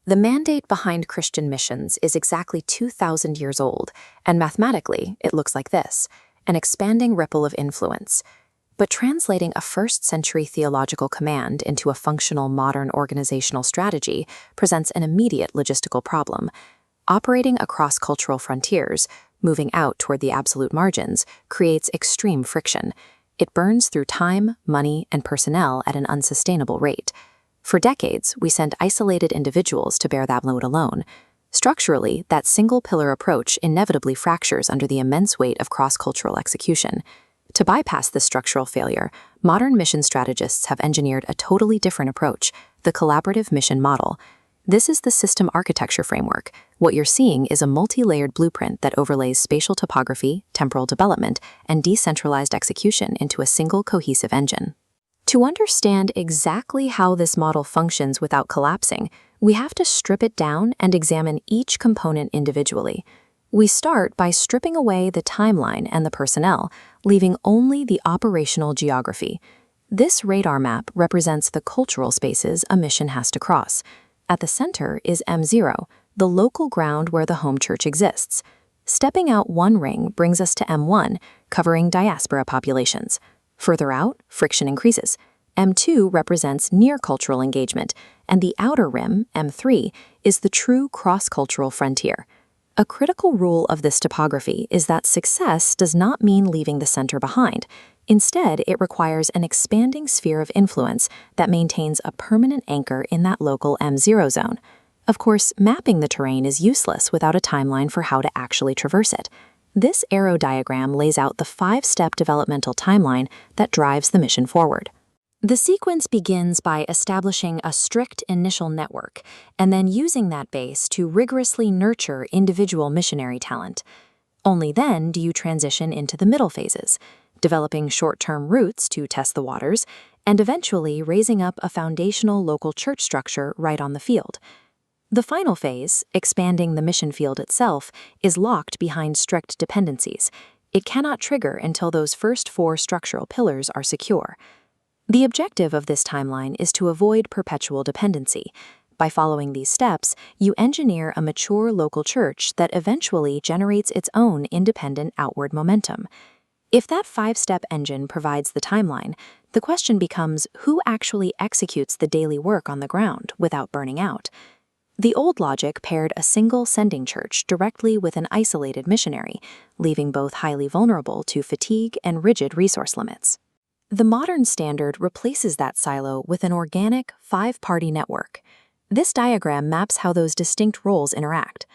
The mandate behind Christian missions is exactly 2,000 years old, and mathematically, it looks like this: an expanding ripple of influence. But translating a first-century theological command into a functional modern organizational strategy presents an immediate logistical problem. Operating across cultural frontiers, moving out toward the absolute margins, creates extreme friction. It burns through time, money, and personnel at an unsustainable rate. For decades, we sent isolated individuals to bear that load alone. Structurally, that single-pillar approach inevitably fractures under the immense weight of cross-cultural execution. To bypass this structural failure, modern mission strategists have engineered a totally different approach: the collaborative mission model. This is the system architecture framework. What you're seeing is a multi-layered blueprint that overlays spatial topography, temporal development, and decentralized execution into a single cohesive engine. To understand exactly how this model functions without collapsing, we have to strip it down and examine each component individually. We start by stripping away the timeline and the personnel, leaving only the operational geography. This radar map represents the cultural spaces a mission has to cross. At the center is M0, the local ground where the home church exists. Stepping out one ring brings us to M1, covering diaspora populations. Further out, friction increases. M2 represents near-cultural engagement, and the outer rim, M3, is the true cross-cultural frontier. A critical rule of this topography is that success does not mean leaving the center behind. Instead, it requires an expanding sphere of influence that maintains a permanent anchor in that local M0 zone. Of course, mapping the terrain is useless without a timeline for how to actually traverse it. This arrow diagram lays out the 5-step developmental timeline that drives the mission forward. The sequence begins by establishing a strict initial network, and then using that base to rigorously nurture individual missionary talent. Only then do you transition into the middle phases, developing short-term routes to test the waters, and eventually raising up a foundational local church structure right on the field. The final phase, expanding the mission field itself, is locked behind strict dependencies. It cannot trigger until those first 4 structural pillars are secure. The objective of this timeline is to avoid perpetual dependency. By following these steps, you engineer a mature local church that eventually generates its own independent outward momentum. If that 5-step engine provides the timeline, the question becomes who actually executes the daily work on the ground without burning out. The old logic paired a single sending church directly with an isolated missionary, leaving both highly vulnerable to fatigue and rigid resource limits. The modern standard replaces that silo with an organic 5-party network. This diagram maps how those distinct roles interact.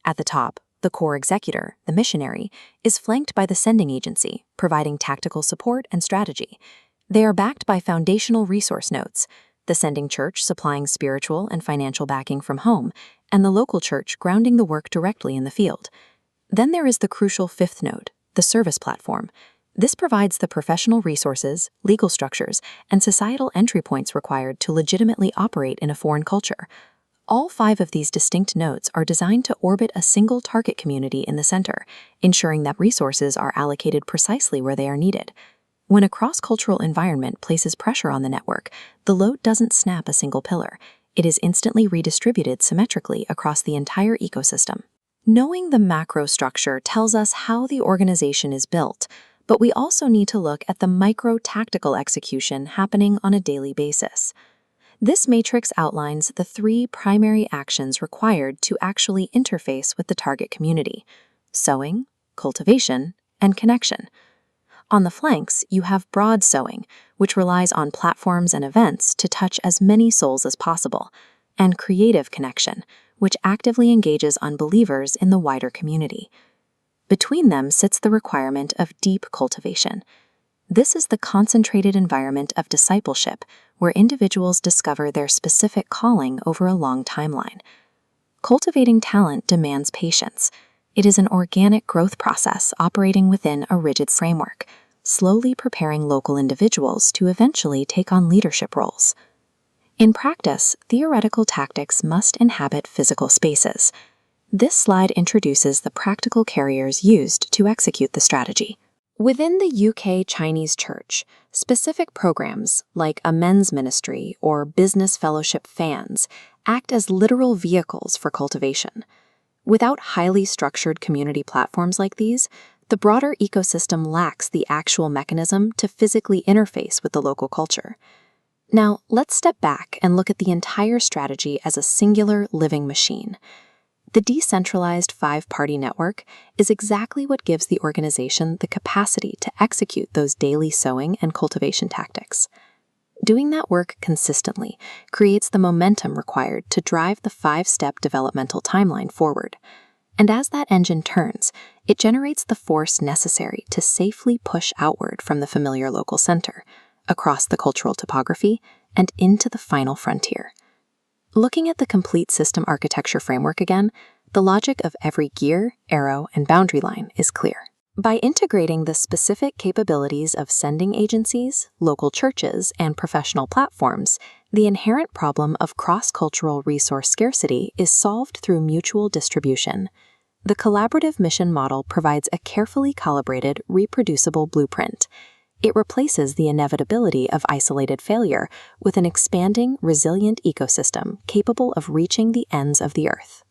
At the top, the core executor, the missionary, is flanked by the sending agency, providing tactical support and strategy. They are backed by foundational resource nodes, the sending church supplying spiritual and financial backing from home, and the local church grounding the work directly in the field. Then there is the crucial 5th node, the service platform. This provides the professional resources, legal structures, and societal entry points required to legitimately operate in a foreign culture. All 5 of these distinct nodes are designed to orbit a single target community in the center, ensuring that resources are allocated precisely where they are needed. When a cross-cultural environment places pressure on the network, the load doesn't snap a single pillar. It is instantly redistributed symmetrically across the entire ecosystem. Knowing the macro structure tells us how the organization is built, but we also need to look at the micro-tactical execution happening on a daily basis. This matrix outlines the 3 primary actions required to actually interface with the target community: sowing, cultivation, and connection. On the flanks, you have broad sowing, which relies on platforms and events to touch as many souls as possible, and creative connection, which actively engages unbelievers in the wider community. Between them sits the requirement of deep cultivation. This is the concentrated environment of discipleship, where individuals discover their specific calling over a long timeline. Cultivating talent demands patience. It is an organic growth process operating within a rigid framework, slowly preparing local individuals to eventually take on leadership roles. In practice, theoretical tactics must inhabit physical spaces. This slide introduces the practical carriers used to execute the strategy. Within the UK Chinese Church, Specific programs, like a men's ministry or business fellowship fans, act as literal vehicles for cultivation. Without highly structured community platforms like these, the broader ecosystem lacks the actual mechanism to physically interface with the local culture. Now, let's step back and look at the entire strategy as a singular living machine. The decentralized five-party network is exactly what gives the organization the capacity to execute those daily sowing and cultivation tactics. Doing that work consistently creates the momentum required to drive the five-step developmental timeline forward. And as that engine turns, it generates the force necessary to safely push outward from the familiar local center, across the cultural topography, and into the final frontier. Looking at the complete system architecture framework again, the logic of every gear, arrow, and boundary line is clear. By integrating the specific capabilities of sending agencies, local churches, and professional platforms, the inherent problem of cross-cultural resource scarcity is solved through mutual distribution. The collaborative mission model provides a carefully calibrated, reproducible blueprint. It replaces the inevitability of isolated failure with an expanding, resilient ecosystem capable of reaching the ends of the earth.